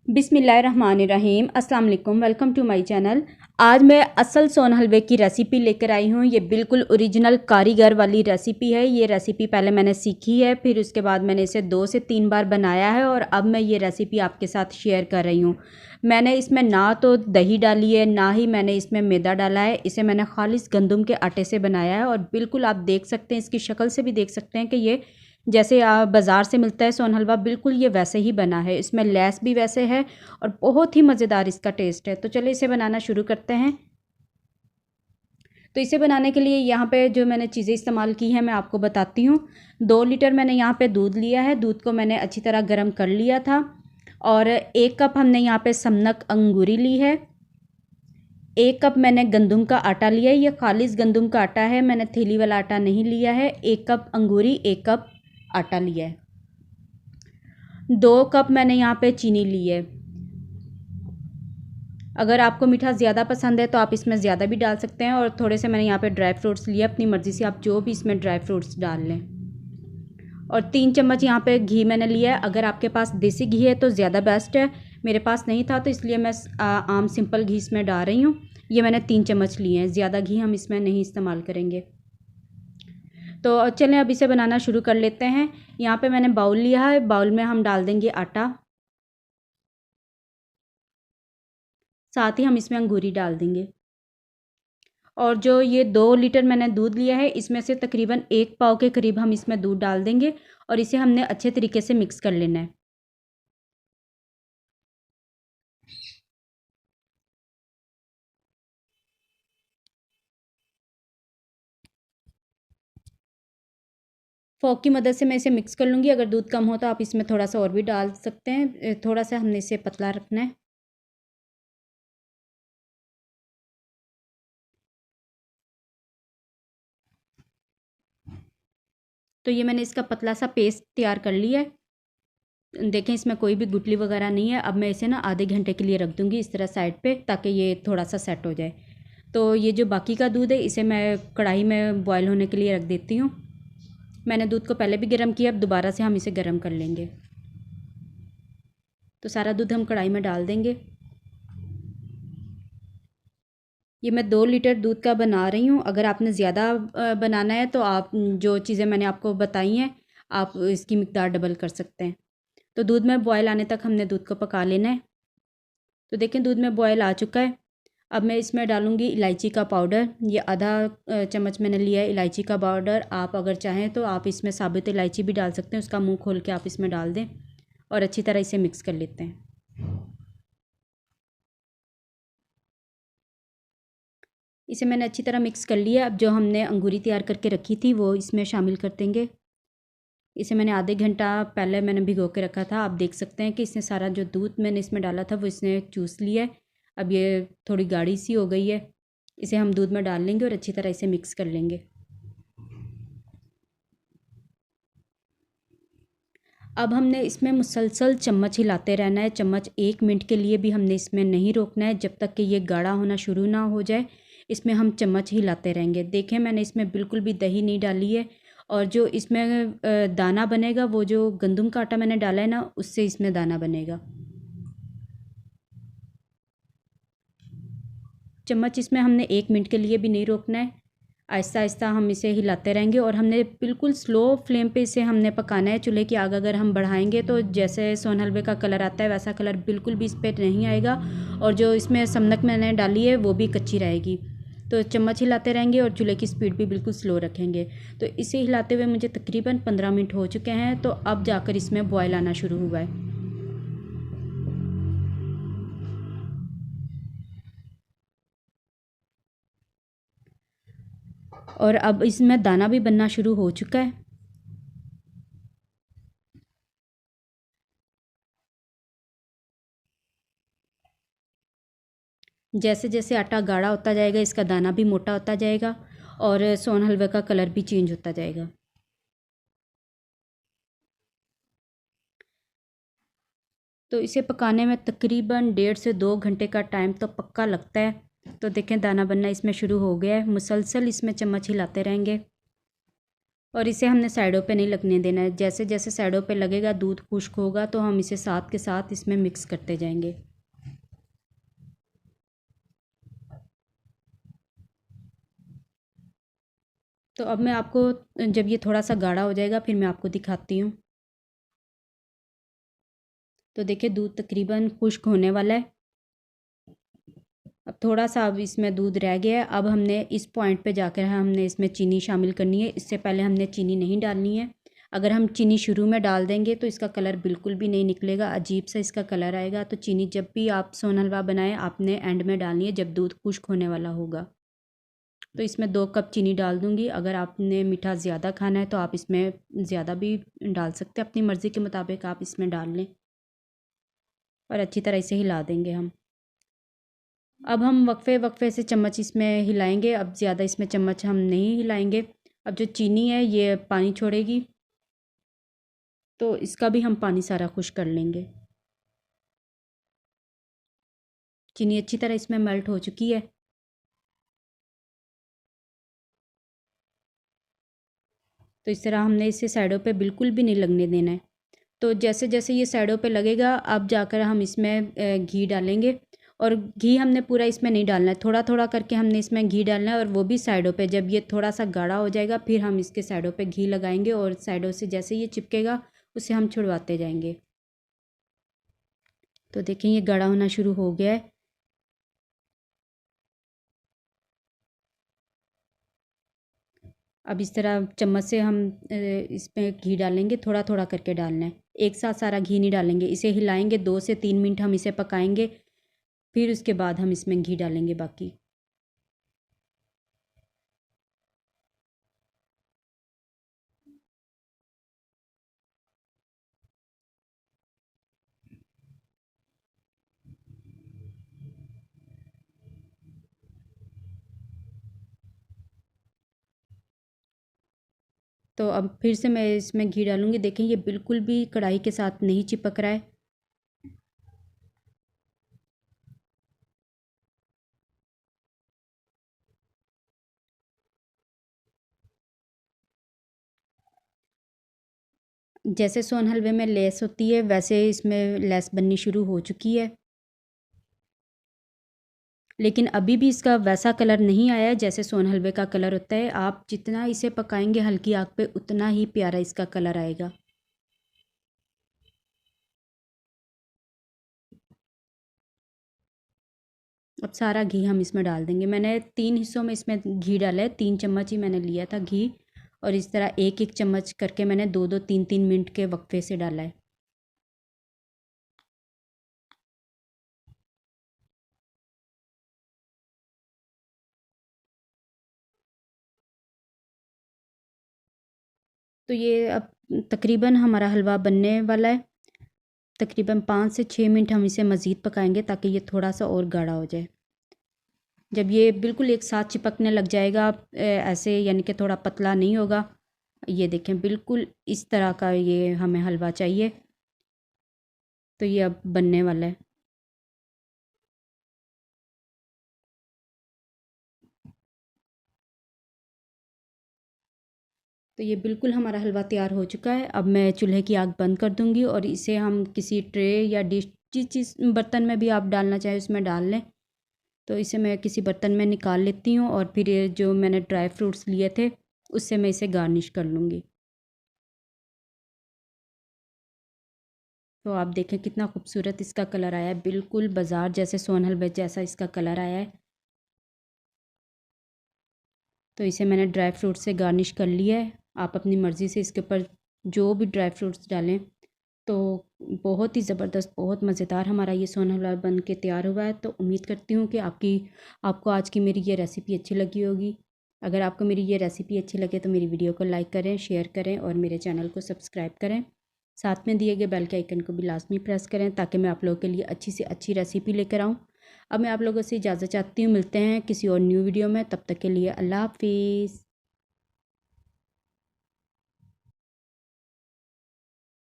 बिस्मिल्लाहिर्रहमानिर्रहीम। अस्सलाम वालेकुम, वेलकम टू माय चैनल। आज मैं असल सोन हलवे की रेसिपी लेकर आई हूँ। ये बिल्कुल ओरिजिनल कारीगर वाली रेसिपी है। ये रेसिपी पहले मैंने सीखी है, फिर उसके बाद मैंने इसे 2 से 3 बार बनाया है और अब मैं ये रेसिपी आपके साथ शेयर कर रही हूँ। मैंने इसमें ना तो दही डाली है, ना ही मैंने इसमें मैदा डाला है। इसे मैंने खालिस गंदम के आटे से बनाया है और बिल्कुल आप देख सकते हैं, इसकी शक्ल से भी देख सकते हैं कि ये जैसे बाज़ार से मिलता है सोन हलवा, बिल्कुल ये वैसे ही बना है। इसमें लेस भी वैसे है और बहुत ही मज़ेदार इसका टेस्ट है। तो चलिए इसे बनाना शुरू करते हैं। तो इसे बनाने के लिए यहाँ पे जो मैंने चीज़ें इस्तेमाल की हैं मैं आपको बताती हूँ। 2 लीटर मैंने यहाँ पे दूध लिया है। दूध को मैंने अच्छी तरह गर्म कर लिया था और 1 कप हमने यहाँ पे समनक अंगूरी ली है। 1 कप मैंने गंदम का आटा लिया है। ये खालिस गंदम का आटा है, मैंने थैली वाला आटा नहीं लिया है। 1 कप अंगूरी, 1 कप आटा लिया है। 2 कप मैंने यहाँ पे चीनी ली है। अगर आपको मीठा ज़्यादा पसंद है तो आप इसमें ज़्यादा भी डाल सकते हैं। और थोड़े से मैंने यहाँ पे ड्राई फ्रूट्स लिए, अपनी मर्ज़ी से आप जो भी इसमें ड्राई फ्रूट्स डाल लें। और 3 चम्मच यहाँ पे घी मैंने लिया है। अगर आपके पास देसी घी है तो ज़्यादा बेस्ट है। मेरे पास नहीं था तो इसलिए मैं आम सिंपल घी इसमें डाल रही हूँ। ये मैंने 3 चम्मच लिए हैं, ज़्यादा घी हम इसमें नहीं इस्तेमाल करेंगे। तो चलें अब इसे बनाना शुरू कर लेते हैं। यहाँ पे मैंने बाउल लिया है, बाउल में हम डाल देंगे आटा, साथ ही हम इसमें अंगूरी डाल देंगे। और जो ये 2 लीटर मैंने दूध लिया है, इसमें से तकरीबन 1 पाव के करीब हम इसमें दूध डाल देंगे और इसे हमने अच्छे तरीके से मिक्स कर लेना है। फ़ोर्क की मदद से मैं इसे मिक्स कर लूँगी। अगर दूध कम हो तो आप इसमें थोड़ा सा और भी डाल सकते हैं। थोड़ा सा हमने इसे पतला रखना है। तो ये मैंने इसका पतला सा पेस्ट तैयार कर लिया है। देखें इसमें कोई भी गुठली वगैरह नहीं है। अब मैं इसे ना आधे घंटे के लिए रख दूँगी इस तरह साइड पे, ताकि ये थोड़ा सा सेट हो जाए। तो ये जो बाकी का दूध है इसे मैं कढ़ाई में बॉयल होने के लिए रख देती हूँ। मैंने दूध को पहले भी गर्म किया, अब दोबारा से हम इसे गर्म कर लेंगे। तो सारा दूध हम कढ़ाई में डाल देंगे। ये मैं 2 लीटर दूध का बना रही हूँ। अगर आपने ज़्यादा बनाना है तो आप जो चीज़ें मैंने आपको बताई हैं आप इसकी मिक़दार डबल कर सकते हैं। तो दूध में बॉयल आने तक हमने दूध को पका लेना है। तो देखें दूध में बॉयल आ चुका है। अब मैं इसमें डालूँगी इलायची का पाउडर। ये आधा चम्मच मैंने लिया है इलायची का पाउडर। आप अगर चाहें तो आप इसमें साबुत इलायची भी डाल सकते हैं। उसका मुँह खोल के आप इसमें डाल दें और अच्छी तरह इसे मिक्स कर लेते हैं। इसे मैंने अच्छी तरह मिक्स कर लिया। अब जो हमने अंगूरी तैयार करके रखी थी वो इसमें शामिल कर देंगे। इसे मैंने आधे घंटा पहले मैंने भिगो के रखा था। आप देख सकते हैं कि इसने सारा जो दूध मैंने इसमें डाला था वो इसने चूस लिया है। अब ये थोड़ी गाढ़ी सी हो गई है। इसे हम दूध में डाल लेंगे और अच्छी तरह इसे मिक्स कर लेंगे। अब हमने इसमें मुसलसल चम्मच हिलाते रहना है। चम्मच 1 मिनट के लिए भी हमने इसमें नहीं रोकना है, जब तक कि ये गाढ़ा होना शुरू ना हो जाए। इसमें हम चम्मच हिलाते रहेंगे। देखें मैंने इसमें बिल्कुल भी दही नहीं डाली है और जो इसमें दाना बनेगा वो जो गंदम का आटा मैंने डाला है ना, उससे इसमें दाना बनेगा। चम्मच इसमें हमने 1 मिनट के लिए भी नहीं रोकना है। आहिस्ता आहिस्ता हम इसे हिलाते रहेंगे और हमने बिल्कुल स्लो फ्लेम पे इसे हमने पकाना है। चूल्हे की आग अगर हम बढ़ाएंगे तो जैसे सोन हलवे का कलर आता है वैसा कलर बिल्कुल भी इस पर नहीं आएगा और जो इसमें समनक मैंने डाली है वो भी कच्ची रहेगी। तो चम्मच हिलाते रहेंगे और चूल्हे की स्पीड भी बिल्कुल स्लो रखेंगे। तो इसे हिलाते हुए मुझे तकरीबन 15 मिनट हो चुके हैं। तो अब जाकर इसमें बॉयल आना शुरू हुआ है। और अब इसमें दाना भी बनना शुरू हो चुका है। जैसे जैसे आटा गाढ़ा होता जाएगा इसका दाना भी मोटा होता जाएगा और सोन हलवे का कलर भी चेंज होता जाएगा। तो इसे पकाने में तकरीबन 1.5 से 2 घंटे का टाइम तो पक्का लगता है। तो देखें दाना बनना इसमें शुरू हो गया है। मुसलसल इसमें चम्मच हिलाते रहेंगे और इसे हमने साइडों पे नहीं लगने देना है। जैसे जैसे साइडों पे लगेगा दूध खुश्क होगा तो हम इसे साथ के साथ इसमें मिक्स करते जाएंगे। तो अब मैं आपको जब ये थोड़ा सा गाढ़ा हो जाएगा फिर मैं आपको दिखाती हूँ। तो देखिए दूध तकरीबन खुश्क होने वाला है। अब थोड़ा सा अब इसमें दूध रह गया है। अब हमने इस पॉइंट पे जाकर हमने इसमें चीनी शामिल करनी है। इससे पहले हमने चीनी नहीं डालनी है। अगर हम चीनी शुरू में डाल देंगे तो इसका कलर बिल्कुल भी नहीं निकलेगा, अजीब सा इसका कलर आएगा। तो चीनी जब भी आप सोन हलवा बनाएं आपने एंड में डालनी है जब दूध खुश्क होने वाला होगा। तो इसमें 2 कप चीनी डाल दूँगी। अगर आपने मीठा ज़्यादा खाना है तो आप इसमें ज़्यादा भी डाल सकते हैं, अपनी मर्ज़ी के मुताबिक आप इसमें डाल लें। और अच्छी तरह इसे हिला देंगे हम। अब हम वक्फे वक्फे से चम्मच इसमें हिलाएंगे। अब ज़्यादा इसमें चम्मच हम नहीं हिलाएंगे। अब जो चीनी है ये पानी छोड़ेगी तो इसका भी हम पानी सारा खुश कर लेंगे। चीनी अच्छी तरह इसमें मेल्ट हो चुकी है। तो इस तरह हमने इसे साइडों पे बिल्कुल भी नहीं लगने देना है। तो जैसे जैसे ये साइडों पे लगेगा अब जाकर हम इसमें घी डालेंगे। और घी हमने पूरा इसमें नहीं डालना है, थोड़ा थोड़ा करके हमने इसमें घी डालना है और वो भी साइडों पे। जब ये थोड़ा सा गाढ़ा हो जाएगा फिर हम इसके साइडों पे घी लगाएंगे और साइडों से जैसे ये चिपकेगा उसे हम छुड़वाते जाएंगे। तो देखें ये गाढ़ा होना शुरू हो गया है। अब इस तरह चम्मच से हम इसमें घी डालेंगे, थोड़ा थोड़ा करके डालना है, एक साथ सारा घी नहीं डालेंगे। इसे हिलाएंगे, 2 से 3 मिनट हम इसे पकाएंगे, फिर उसके बाद हम इसमें घी डालेंगे बाकी। तो अब फिर से मैं इसमें घी डालूँगी। देखें ये बिल्कुल भी कढ़ाई के साथ नहीं चिपक रहा है। जैसे सोन हलवे में लेस होती है वैसे इसमें लेस बननी शुरू हो चुकी है। लेकिन अभी भी इसका वैसा कलर नहीं आया है जैसे सोन हलवे का कलर होता है। आप जितना इसे पकाएंगे हल्की आग पे उतना ही प्यारा इसका कलर आएगा। अब सारा घी हम इसमें डाल देंगे। मैंने 3 हिस्सों में इसमें घी डाला है, 3 चम्मच ही मैंने लिया था घी। और इस तरह एक एक चम्मच करके मैंने 2-2 3-3 मिनट के वक्फे से डाला है। तो ये अब तकरीबन हमारा हलवा बनने वाला है। तकरीबन 5 से 6 मिनट हम इसे मज़ीद पकाएंगे ताकि ये थोड़ा सा और गाढ़ा हो जाए। जब ये बिल्कुल एक साथ चिपकने लग जाएगा ऐसे, यानी कि थोड़ा पतला नहीं होगा, ये देखें बिल्कुल इस तरह का ये हमें हलवा चाहिए। तो ये अब बनने वाला है। तो ये बिल्कुल हमारा हलवा तैयार हो चुका है। अब मैं चूल्हे की आग बंद कर दूंगी और इसे हम किसी ट्रे या डिश, जिस चीज़ बर्तन में भी आप डालना चाहें उसमें डाल लें। तो इसे मैं किसी बर्तन में निकाल लेती हूँ और फिर ये जो मैंने ड्राई फ्रूट्स लिए थे उससे मैं इसे गार्निश कर लूँगी। तो आप देखें कितना खूबसूरत इसका कलर आया है, बिल्कुल बाज़ार जैसे सोन हलवे जैसा इसका कलर आया है। तो इसे मैंने ड्राई फ्रूट से गार्निश कर लिया है। आप अपनी मर्ज़ी से इसके ऊपर जो भी ड्राई फ्रूट्स डालें। तो बहुत ही ज़बरदस्त, बहुत मज़ेदार हमारा ये सोन हलवा बन के तैयार हुआ है। तो उम्मीद करती हूँ कि आपको आज की मेरी ये रेसिपी अच्छी लगी होगी। अगर आपको मेरी ये रेसिपी अच्छी लगे तो मेरी वीडियो को लाइक करें, शेयर करें और मेरे चैनल को सब्सक्राइब करें। साथ में दिए गए बेल के आइकन को भी लाजमी प्रेस करें ताकि मैं आप लोगों के लिए अच्छी से अच्छी रेसिपी लेकर आऊँ। अब मैं आप लोगों से इजाज़त चाहती हूँ। मिलते हैं किसी और न्यू वीडियो में, तब तक के लिए अल्लाह हाफिज़।